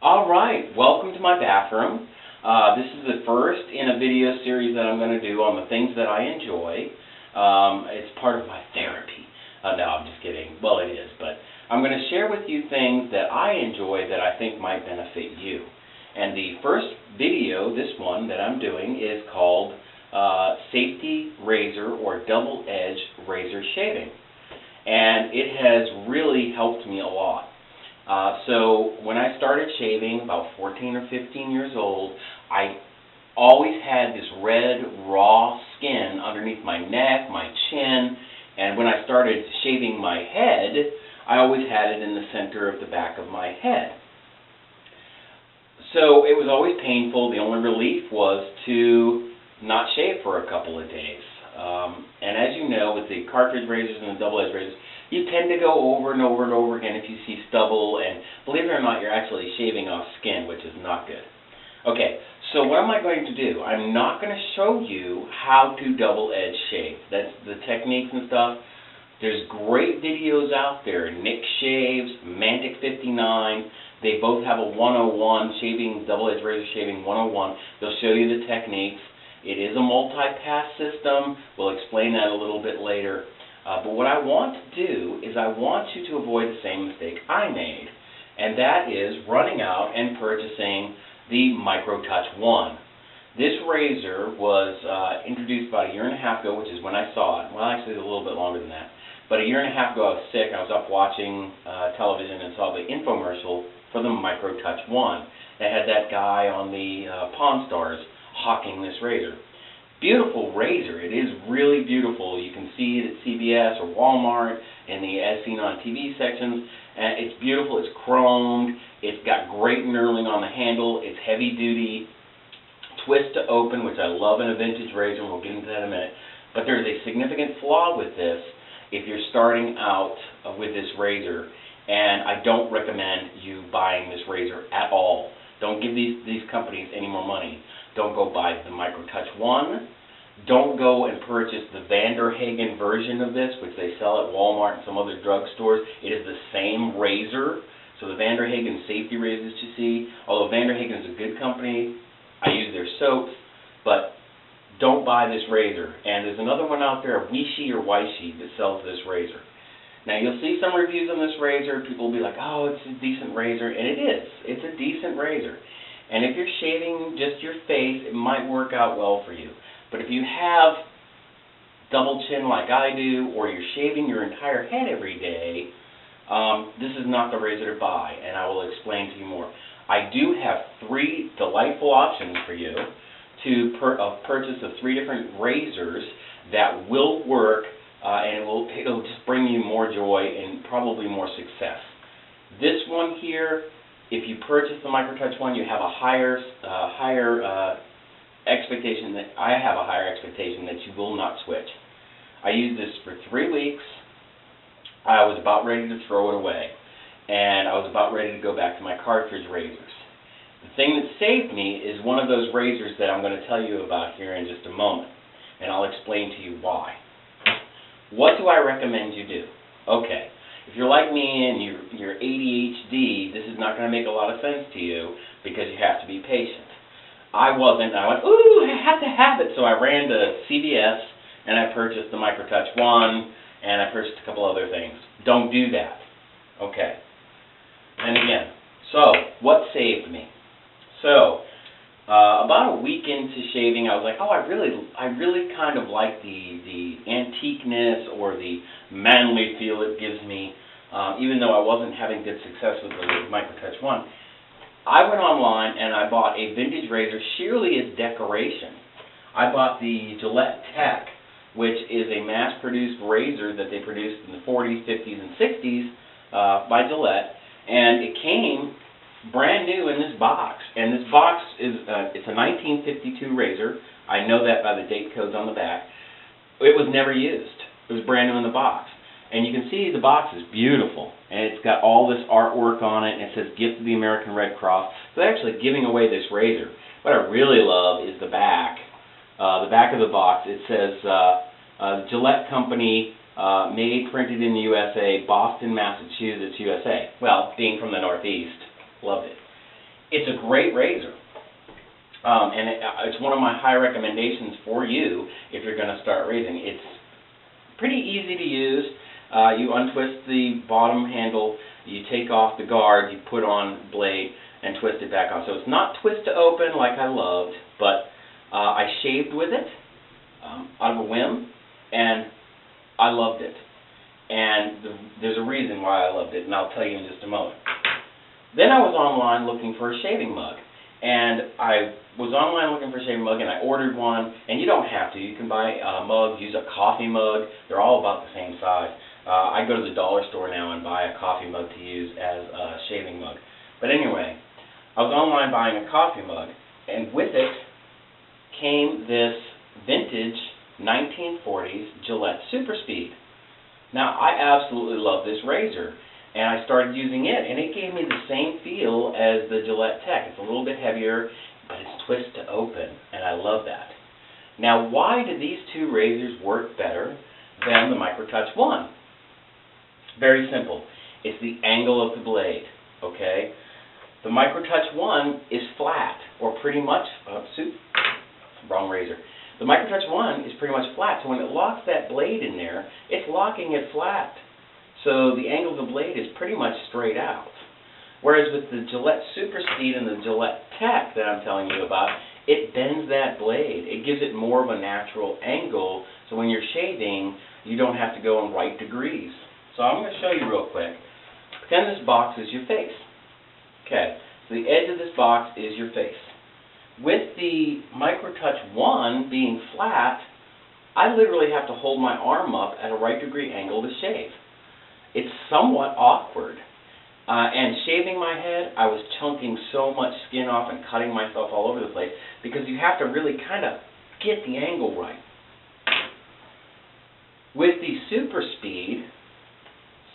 All right, welcome to my bathroom. This is the first in a video series that I'm going to do on the things that I enjoy. It's part of my therapy. No, I'm just kidding. Well, it is, but I'm going to share with you things that I enjoy that I think might benefit you. And the first video, this one that I'm doing, is called Safety Razor or Double Edge Razor Shaving. And it has really helped me a lot. So when I started shaving, about 14 or 15 years old, I always had this red, raw skin underneath my neck, my chin, and when I started shaving my head, I always had it in the center of the back of my head. So it was always painful. The only relief was to not shave for a couple of days. And as you know, with the cartridge razors and the double-edge razors, you tend to go over and over and over again if you see stubble, and believe it or not, you're actually shaving off skin, which is not good. Okay, so what am I going to do? I'm not going to show you how to double-edge shave. That's the techniques and stuff. There's great videos out there. Nick Shaves, Mantic59. They both have a 101, shaving, double-edge razor shaving 101. They'll show you the techniques. It is a multi-pass system. We'll explain that a little bit later. But what I want to do is I want you to avoid the same mistake I made, and that is running out and purchasing the MicroTouch One. This razor was introduced about a year and a half ago, which is when I saw it. Well, actually, a little bit longer than that. But a year and a half ago, I was sick. I was up watching television and saw the infomercial for the MicroTouch One. It had that guy on the Pawn Stars hawking this razor. Beautiful razor. It is really beautiful. You can see it at CVS or Walmart in the as seen on TV sections. It's beautiful. It's chromed. It's got great knurling on the handle. It's heavy duty. Twist to open, which I love in a vintage razor. We'll get into that in a minute. But there's a significant flaw with this if you're starting out with this razor, and I don't recommend you buying this razor at all. Don't give these companies any more money. Don't go buy the MicroTouch One. Don't go and purchase the Vanderhagen version of this, which they sell at Walmart and some other drugstores. It is the same razor. So the Vanderhagen safety razors you see, although Vanderhagen is a good company, I use their soaps, but don't buy this razor. And there's another one out there, Weishi or Weishi, that sells this razor. Now you'll see some reviews on this razor. People will be like, oh, it's a decent razor, and it is. It's a decent razor. And if you're shaving just your face, it might work out well for you. But if you have double chin like I do, or you're shaving your entire head every day, this is not the razor to buy, and I will explain to you more. I do have 3 delightful options for you to purchase of 3 different razors that will work, and it'll just bring you more joy and probably more success. This one here, if you purchase the MicroTouch One, you have a higher expectation that I have a higher expectation that you will not switch. I used this for 3 weeks. I was about ready to throw it away, and I was about ready to go back to my cartridge razors. The thing that saved me is one of those razors that I'm going to tell you about here in just a moment, and I'll explain to you why. What do I recommend you do? Okay. If you're like me and you're ADHD, this is not going to make a lot of sense to you because you have to be patient. I wasn't. I went, ooh, I have to have it. So I ran to CVS and I purchased the MicroTouch One and I purchased a couple other things. Don't do that. Okay. And again, so what saved me? So about a week into shaving, I was like, oh, I really kind of like the antiqueness or the manly feel it gives me, even though I wasn't having good success with the MicroTouch One. I went online and I bought a vintage razor sheerly as decoration. I bought the Gillette Tech, which is a mass-produced razor that they produced in the 40s, 50s, and 60s by Gillette, and it came brand new in this box. And this box is it's a 1952 razor. I know that by the date codes on the back. It was never used. It was brand new in the box. And you can see the box is beautiful. And it's got all this artwork on it, and it says Gift of the American Red Cross. So they're actually giving away this razor. What I really love is the back. The back of the box, it says Gillette Company, made, printed in the USA, Boston, Massachusetts, USA. Well, being from the Northeast, loved it. It's a great razor. And it's one of my high recommendations for you if you're going to start raising. It's pretty easy to use. You untwist the bottom handle, you take off the guard, you put on blade, and twist it back on. So it's not twist to open like I loved, but I shaved with it out of a whim, and I loved it. And there's a reason why I loved it, and I'll tell you in just a moment. Then I was online looking for a shaving mug. And I was online looking for a shaving mug, and I ordered one. And you don't have to. You can buy mugs, use a coffee mug. They're all about the same size. I go to the dollar store now and buy a coffee mug to use as a shaving mug. But anyway, I was online buying a coffee mug, and with it came this vintage 1940s Gillette Super Speed. Now, I absolutely love this razor. And I started using it, and it gave me the same feel as the Gillette Tech. It's a little bit heavier, but it's twist to open, and I love that. Now, why do these two razors work better than the MicroTouch One? Very simple. It's the angle of the blade, okay? The MicroTouch One is flat, or pretty much, wrong razor. The MicroTouch One is pretty much flat, so when it locks that blade in there, it's locking it flat. So the angle of the blade is pretty much straight out. Whereas with the Gillette Super Speed and the Gillette Tech that I'm telling you about, it bends that blade. It gives it more of a natural angle, so when you're shaving, you don't have to go in right degrees. So I'm going to show you real quick. Pretend this box is your face. Okay, so the edge of this box is your face. With the MicroTouch One being flat, I literally have to hold my arm up at a right degree angle to shave. It's somewhat awkward. And shaving my head, I was chunking so much skin off and cutting myself all over the place because you have to really kind of get the angle right. With the Super Speed,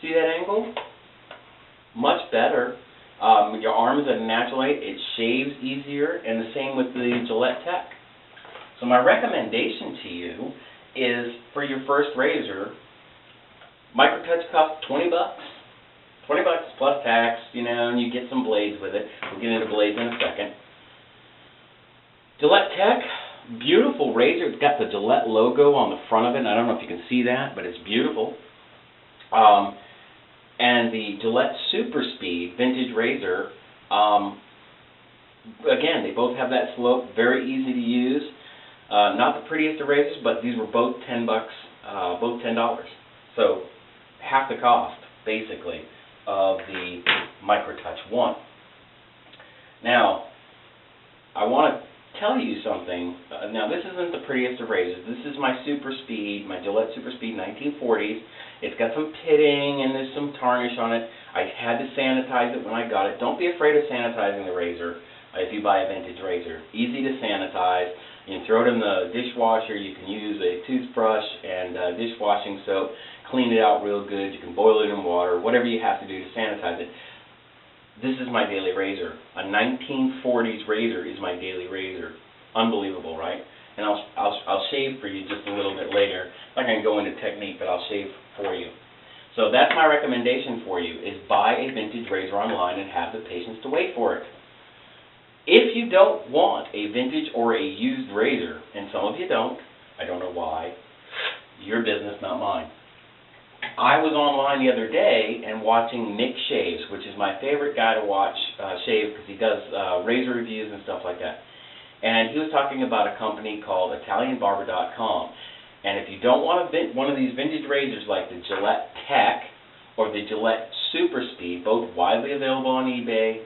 see that angle? Much better. Your arm is at a natural height. It shaves easier, and the same with the Gillette Tech. So my recommendation to you is for your first razor, MicroTouch costs $20. $20 plus tax, you know, and you get some blades with it. We'll get into blades in a second. Gillette Tech, beautiful razor. It's got the Gillette logo on the front of it. I don't know if you can see that, but it's beautiful. And the Gillette Super Speed vintage razor, again, they both have that slope, very easy to use. Not the prettiest of razors, but these were both $10, both $10. So half the cost, basically, of the MicroTouch One. Now, I want to tell you something. Now, this isn't the prettiest of razors. This is my Super Speed, my Gillette Super Speed 1940s. It's got some pitting and there's some tarnish on it. I had to sanitize it when I got it. Don't be afraid of sanitizing the razor if you buy a vintage razor. Easy to sanitize. You can throw it in the dishwasher. You can use a toothbrush and dishwashing soap. Clean it out real good. You can boil it in water. Whatever you have to do to sanitize it. This is my daily razor. A 1940s razor is my daily razor. Unbelievable, right? And I'll shave for you just a little bit later. I'm not going to go into technique, but I'll shave for you. So that's my recommendation for you, is buy a vintage razor online and have the patience to wait for it. If you don't want a vintage or a used razor, and some of you don't, I don't know why, your business, not mine. I was online the other day and watching Nick Shaves, which is my favorite guy to watch shave because he does razor reviews and stuff like that. And he was talking about a company called ItalianBarber.com. And if you don't want one of these vintage razors like the Gillette Tech or the Gillette Super Speed, both widely available on eBay,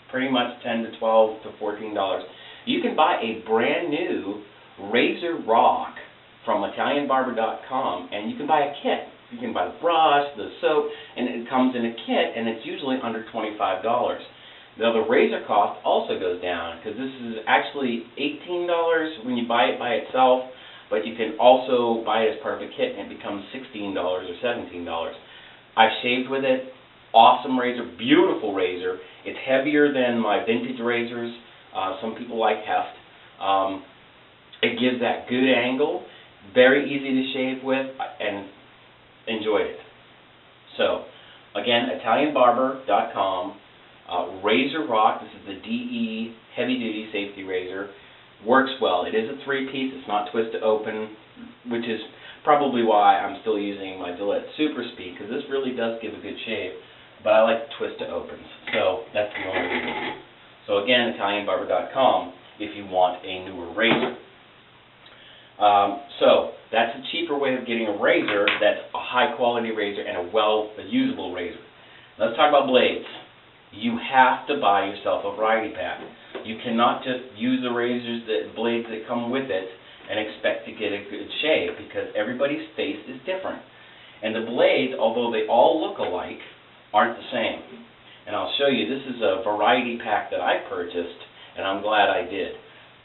pretty much $10 to $12 to $14, you can buy a brand new Razor Rock from ItalianBarber.com, and you can buy a kit. You can buy the brush, the soap, and it comes in a kit, and it's usually under $25. Now the razor cost also goes down because this is actually $18 when you buy it by itself, but you can also buy it as part of a kit and it becomes $16 or $17. I've shaved with it. Awesome razor, beautiful razor. It's heavier than my vintage razors. Some people like heft. It gives that good angle, very easy to shave with, and enjoyed it. So, again, ItalianBarber.com. Razor Rock, this is the DE Heavy Duty Safety Razor. Works well. It is a 3-piece. It's not twist to open, which is probably why I'm still using my Gillette Super Speed, because this really does give a good shave, but I like the twist to opens. So that's the only reason. So again, ItalianBarber.com if you want a newer razor. So that's a cheaper way of getting a razor that's a high-quality razor and a usable razor. Let's talk about blades. You have to buy yourself a variety pack. You cannot just use the blades that come with it and expect to get a good shave, because everybody's face is different. And the blades, although they all look alike, aren't the same. And I'll show you, this is a variety pack that I purchased, and I'm glad I did.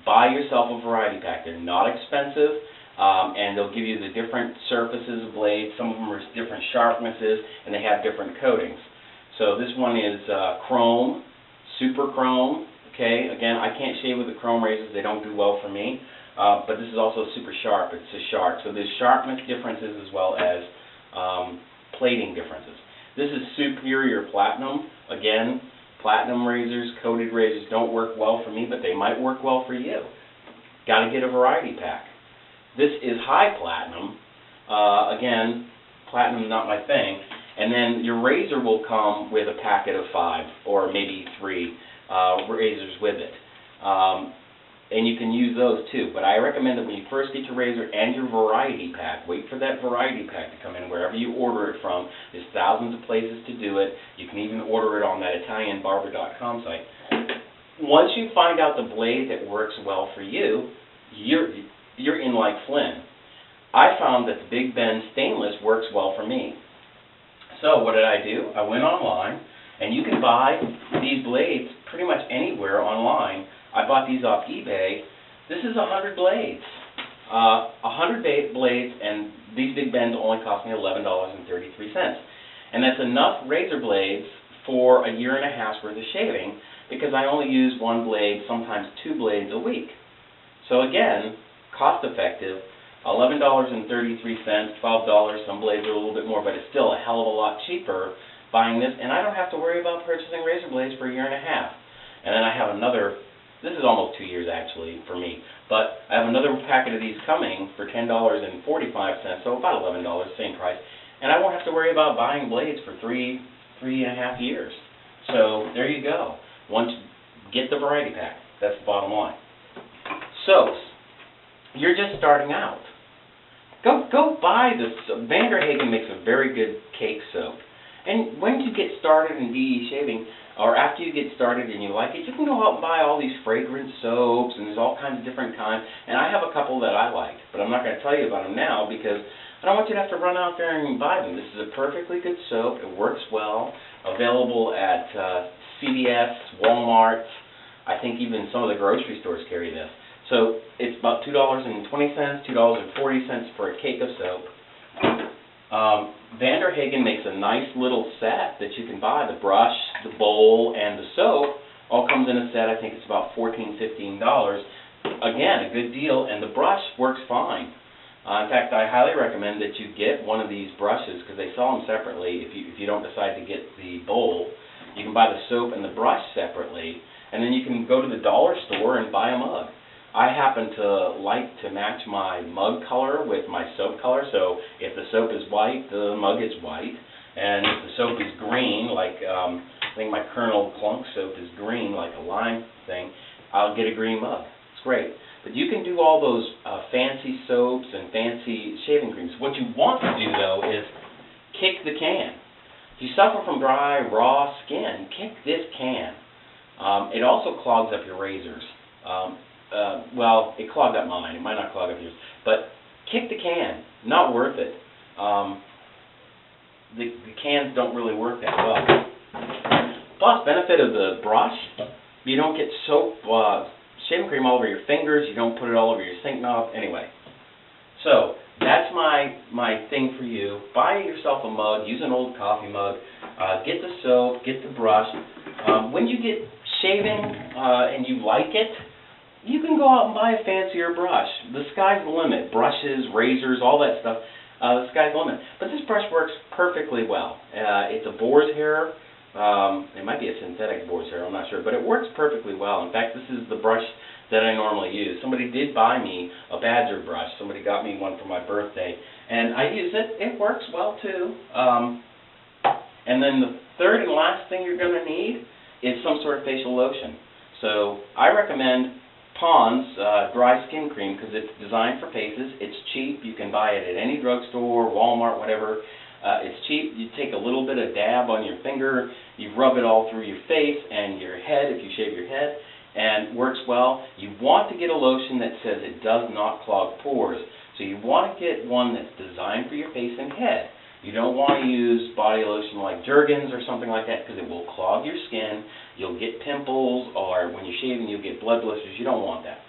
Buy yourself a variety pack. They're not expensive, and they'll give you the different surfaces of blades. Some of them are different sharpnesses, and they have different coatings. So this one is chrome, super chrome. Okay, again, I can't shave with the chrome razors. They don't do well for me. But this is also super sharp. It's a sharp. So there's sharpness differences as well as plating differences. This is superior platinum. Again, platinum razors, coated razors don't work well for me, but they might work well for you. Got to get a variety pack. This is high platinum. Again, platinum not my thing. And then your razor will come with a packet of 5 or maybe 3 razors with it. And you can use those too. But I recommend that when you first get your razor and your variety pack, wait for that variety pack to come in wherever you order it from. There's thousands of places to do it. You can even order it on that ItalianBarber.com site. Once you find out the blade that works well for you, you're in like Flynn. I found that the Big Ben stainless works well for me. So what did I do? I went online, and you can buy these blades pretty much anywhere online. I bought these off eBay. This is 100 blades. 100 blades, and these Big Bens only cost me $11.33. And that's enough razor blades for a year and a half's worth of shaving, because I only use 1 blade, sometimes 2 blades a week. So again, cost effective. $11.33, $12, some blades are a little bit more, but it's still a hell of a lot cheaper buying this, and I don't have to worry about purchasing razor blades for a year and a half. And then I have another, this is almost 2 years actually for me, but I have another packet of these coming for $10.45, so about $11, same price, and I won't have to worry about buying blades for three and a half years. So there you go. Get the variety pack. That's the bottom line. Soaps. You're just starting out. Go buy this. Van der Hagen makes a very good cake soap. And when you get started in DE shaving, or after you get started and you like it, you can go out and buy all these fragrance soaps, and there's all kinds of different kinds. And I have a couple that I like, but I'm not going to tell you about them now because I don't want you to have to run out there and buy them. This is a perfectly good soap. It works well. Available at CVS, Walmart. I think even some of the grocery stores carry this. So it's about $2.20, $2.40 for a cake of soap. Van der Hagen makes a nice little set that you can buy. The brush, the bowl, and the soap all comes in a set. I think it's about $14, $15. Again, a good deal, and the brush works fine. In fact, I highly recommend that you get one of these brushes because they sell them separately. If you don't decide to get the bowl, you can buy the soap and the brush separately, and then you can go to the dollar store and buy a mug. I happen to like to match my mug color with my soap color, so if the soap is white, the mug is white, and if the soap is green, like I think my Colonel Clunk soap is green, like a lime thing, I'll get a green mug. It's great. But you can do all those fancy soaps and fancy shaving creams. What you want to do, though, is kick the can. If you suffer from dry, raw skin, kick this can. It also clogs up your razors. Well, it clogged up mine. It might not clog up yours. But kick the can. Not worth it. The cans don't really work that well. Plus, benefit of the brush, you don't get soap, shaving cream all over your fingers. You don't put it all over your sink knob. Anyway, so that's my thing for you. Buy yourself a mug. Use an old coffee mug. Get the soap. Get the brush. When you get shaving and you like it, you can go out and buy a fancier brush. The sky's the limit. Brushes, razors, all that stuff, the sky's the limit. But this brush works perfectly well. It's a boar's hair It might be a synthetic boar's hair, I'm not sure, but it works perfectly well. In fact, this is the brush that I normally use. Somebody did buy me a Badger brush. Somebody got me one for my birthday, and I use it. It works well too. And then the third and last thing you're going to need is some sort of facial lotion. So I recommend Pond's dry skin cream because it's designed for faces. It's cheap. You can buy it at any drugstore, Walmart, whatever. It's cheap. You take a little bit of dab on your finger, you rub it all through your face and your head if you shave your head, and works well. You want to get a lotion that says it does not clog pores. So you want to get one that's designed for your face and head. You don't want to use body lotion like Jergens or something like that because it will clog your skin. You'll get pimples, or when you're shaving you'll get blood blisters. You don't want that.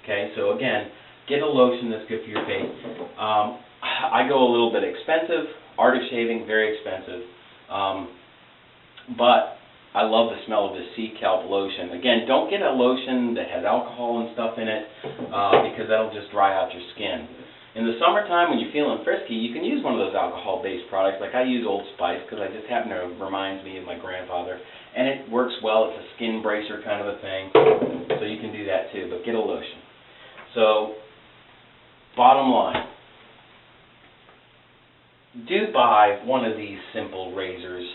Okay, so again, get a lotion that's good for your face. I go a little bit expensive. Art of Shaving, very expensive. But I love the smell of the sea kelp lotion. Again, don't get a lotion that has alcohol and stuff in it because that'll just dry out your skin. In the summertime when you're feeling frisky, you can use one of those alcohol-based products. Like I use Old Spice because I just happen to reminds me of my grandfather. And it works well. It's a skin bracer kind of a thing. So you can do that too, but get a lotion. So, bottom line. Do buy one of these simple razors.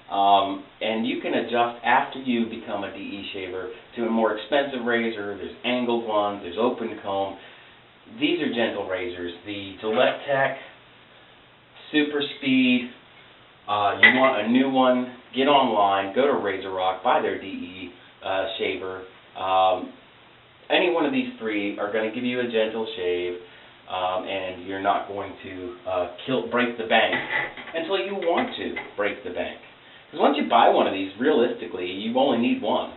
And you can adjust after you become a DE shaver to a more expensive razor. There's angled ones, there's open comb. These are gentle razors. The Gillette Tech, Super Speed, you want a new one, get online, go to Razor Rock, buy their DE shaver. Any one of these three are going to give you a gentle shave, and you're not going to break the bank until you want to break the bank. Because once you buy one of these, realistically, you only need one.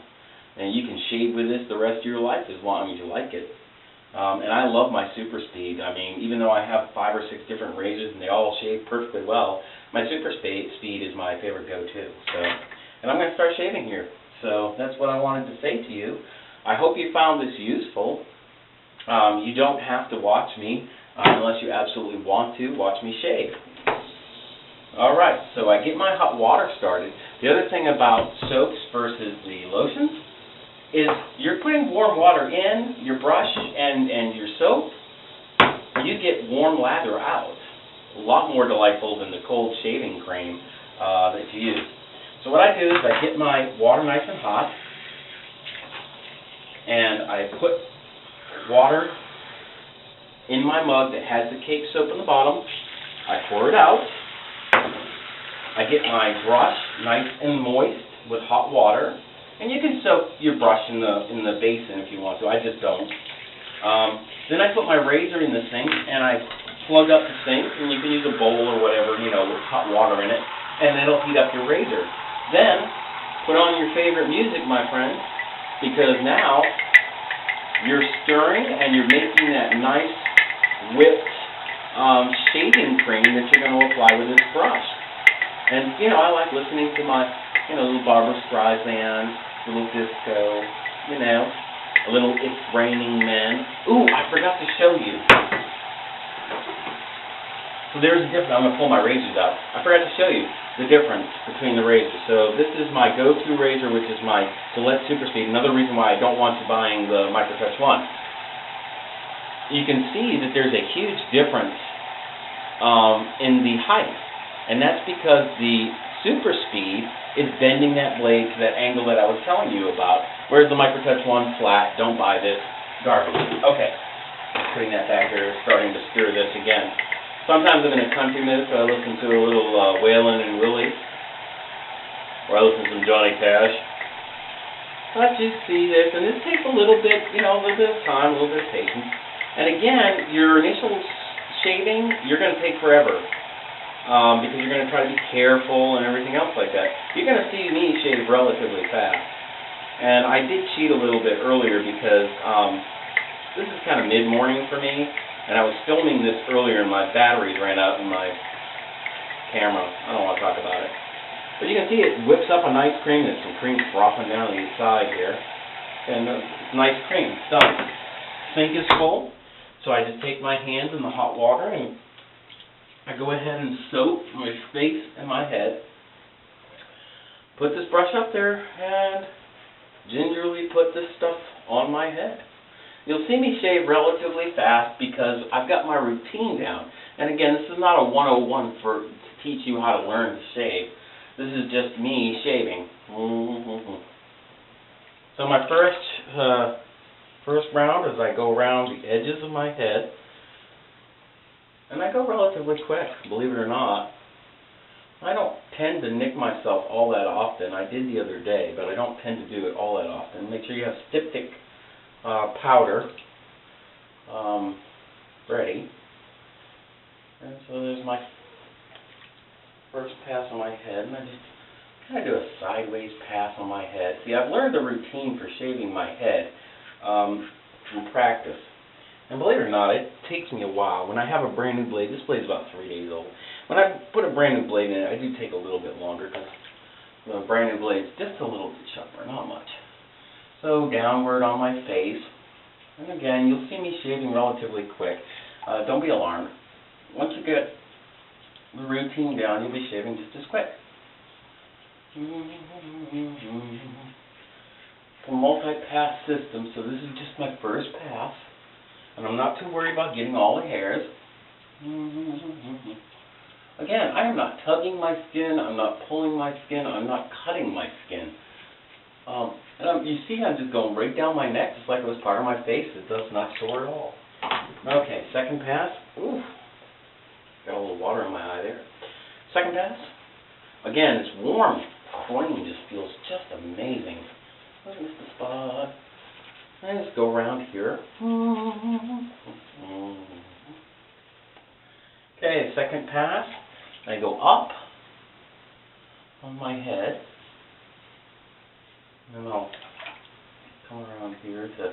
And you can shave with this the rest of your life as long as you like it. And I love my Super Speed. I mean, even though I have 5 or 6 different razors and they all shave perfectly well, my Super Speed is my favorite go-to. So, and I'm going to start shaving here. So that's what I wanted to say to you. I hope you found this useful. You don't have to watch me unless you absolutely want to watch me shave. Alright, so I get my hot water started. The other thing about soaps versus the lotions is you're putting warm water in your brush and your soap, you get warm lather out. A lot more delightful than the cold shaving cream that you use. So what I do is I get my water nice and hot, and I put water in my mug that has the cake soap in the bottom. I pour it out. I get my brush nice and moist with hot water, and you can soak your brush in the basin if you want to. I just don't. Then I put my razor in the sink, and I plug up the sink, and you can use a bowl or whatever, you know, with hot water in it, and it'll heat up your razor. Then put on your favorite music, my friend, because now you're stirring and you're making that nice whipped shaving cream that you're going to apply with this brush. And, you know, I like listening to my, you know, little Barbara Streisand, little disco, you know, a little It's Raining Men. Ooh, I forgot to show you. So there's a difference. I'm going to pull my razors out. I forgot to show you the difference between the razors. So this is my go-to razor, which is my Gillette Super Speed. Another reason why I don't want you buying the MicroTouch One. You can see that there's a huge difference in the height. And that's because the Super Speed is bending that blade to that angle that I was telling you about. Whereas the MicroTouch One flat, don't buy this garbage. Okay, putting that back there, starting to stir this again. Sometimes I'm in a country mood, so I listen to a little Waylon and Willie, or I listen to some Johnny Cash. But you see this, and this takes a little bit, you know, a little bit of time, a little bit of patience. And again, your initial shaving, you're going to take forever. Because you're going to try to be careful and everything else like that. You're going to see me shave relatively fast. And I did cheat a little bit earlier because this is kind of mid-morning for me, and I was filming this earlier and my batteries ran out in my camera. I don't want to talk about it. But you can see it whips up a nice cream. There's some cream frothing down the side here. And nice cream. It's done. Sink is full, so I just take my hands in the hot water and I go ahead and soak my face and my head put this brush up there and gingerly put this stuff on my head. You'll see me shave relatively fast because I've got my routine down. And again, this is not a 101 to teach you how to learn to shave. This is just me shaving. So my first round is I go around the edges of my head. And I go relatively quick, believe it or not. I don't tend to nick myself all that often. I did the other day, but I don't tend to do it all that often. Make sure you have styptic powder ready. And so there's my first pass on my head, and I just kind of do a sideways pass on my head. See, I've learned the routine for shaving my head through practice. And believe it or not, it takes me a while. When I have a brand new blade, this blade's about 3 days old. When I put a brand new blade in it, I do take a little bit longer because the brand new blade's just a little bit sharper, not much. So downward on my face. And again, you'll see me shaving relatively quick. Don't be alarmed. Once you get the routine down, you'll be shaving just as quick. It's a multi-pass system, so this is just my first pass. And I'm not too worried about getting all the hairs. Again, I am not tugging my skin, I'm not pulling my skin, I'm not cutting my skin. You see I'm just going right down my neck, just like it was part of my face. It does not sore at all. Okay, second pass. Ooh, got a little water in my eye there. Second pass. Again, it's warm. Flame just feels just amazing. I missed the spot. I just go around here. Okay, second pass. I go up on my head. And then I'll come around here to,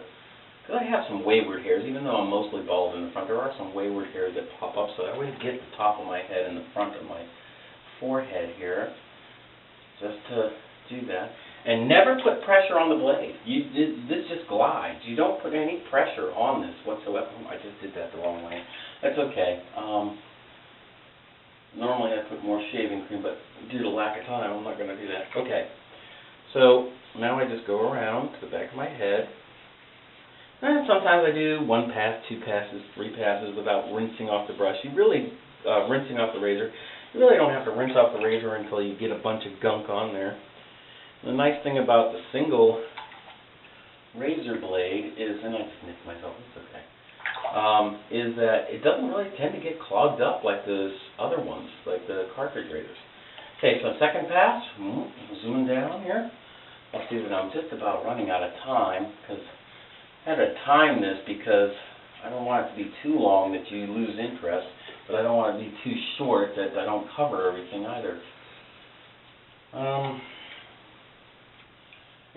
because I have some wayward hairs, even though I'm mostly bald in the front, there are some wayward hairs that pop up, so I always get the top of my head and the front of my forehead here, just to do that. And never put pressure on the blade. This just glides. You don't put any pressure on this whatsoever. I just did that the wrong way. That's okay. Normally I put more shaving cream, but due to lack of time, I'm not going to do that. Okay. So now I just go around to the back of my head. And sometimes I do 1 pass, 2 passes, 3 passes without rinsing off the brush. You really, rinsing off the razor, you really don't have to rinse off the razor until you get a bunch of gunk on there. The nice thing about the single razor blade is, and I just nicked myself, it's okay, is that it doesn't really tend to get clogged up like those other ones, like the cartridge razors. Okay, so second pass, zooming down here. I'll see that I'm just about running out of time, because I had to time this because I don't want it to be too long that you lose interest, but I don't want it to be too short that I don't cover everything either.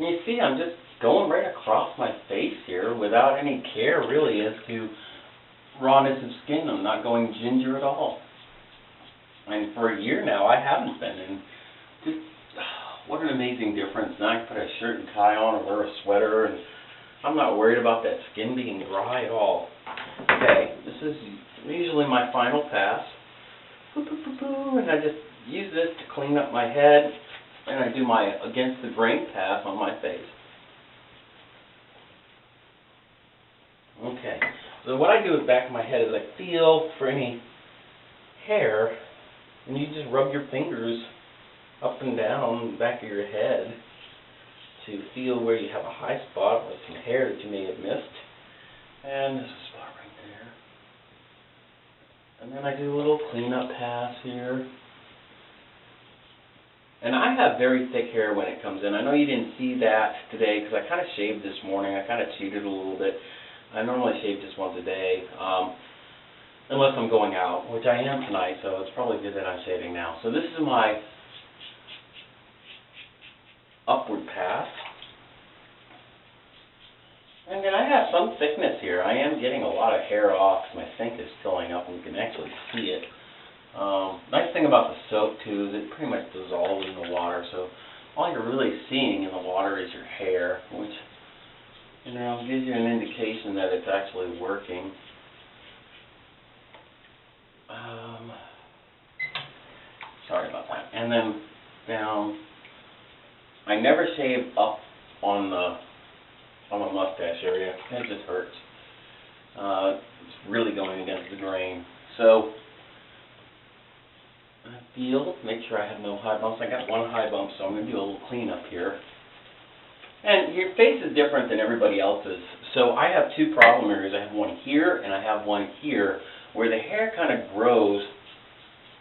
And you see, I'm just going right across my face here without any care, really, as to rawness of skin. I'm not going ginger at all. And for a year now, I haven't been. And just, what an amazing difference. Now I can put a shirt and tie on or wear a sweater, and I'm not worried about that skin being dry at all. Okay, this is usually my final pass. And I just use this to clean up my head. And I do my against the grain pass on my face. Okay, so what I do with the back of my head is I feel for any hair, and you just rub your fingers up and down the back of your head to feel where you have a high spot with some hair that you may have missed. And there's a spot right there. And then I do a little cleanup pass here. And I have very thick hair when it comes in. I know you didn't see that today because I kind of shaved this morning. I kind of cheated a little bit. I normally shave just once a day, unless I'm going out, which I am tonight, so it's probably good that I'm shaving now. So this is my upward pass. And then I have some thickness here. I am getting a lot of hair off because my sink is filling up and you can actually see it. Nice thing about the soap too is it pretty much dissolves in the water, so all you're really seeing in the water is your hair, which, you know, gives you an indication that it's actually working. Sorry about that. And then down I never shave up on the mustache area. That just hurts. It's really going against the grain. So I feel, make sure I have no high bumps. I got one high bump, so I'm going to do a little cleanup here. And your face is different than everybody else's. So I have two problem areas. I have one here and I have one here where the hair kind of grows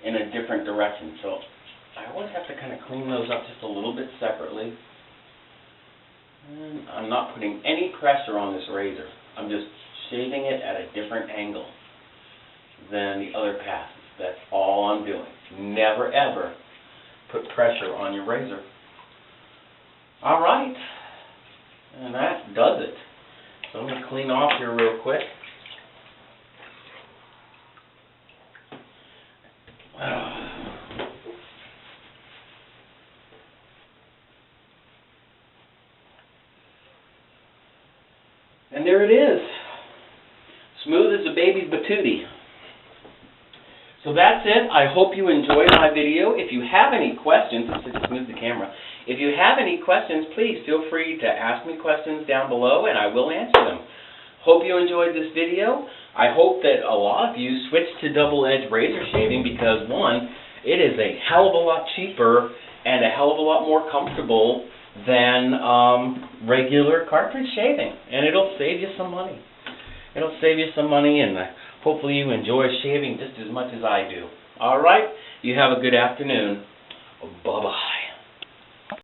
in a different direction. So I always have to kind of clean those up just a little bit separately. And I'm not putting any pressure on this razor. I'm just shaving it at a different angle than the other passes. That's all I'm doing. Never ever put pressure on your razor. All right. And that does it. So I'm going to clean off here real quick. And there it is. Smooth as a baby's patootie. So that's it. I hope you enjoyed my video. If you have any questions, let's move the camera. If you have any questions, please feel free to ask me questions down below and I will answer them. Hope you enjoyed this video. I hope that a lot of you switch to double-edged razor shaving because, one, it is a hell of a lot cheaper and a hell of a lot more comfortable than regular cartridge shaving. And it'll save you some money. It'll save you some money, and hopefully you enjoy shaving just as much as I do. All right? You have a good afternoon. Bye-bye.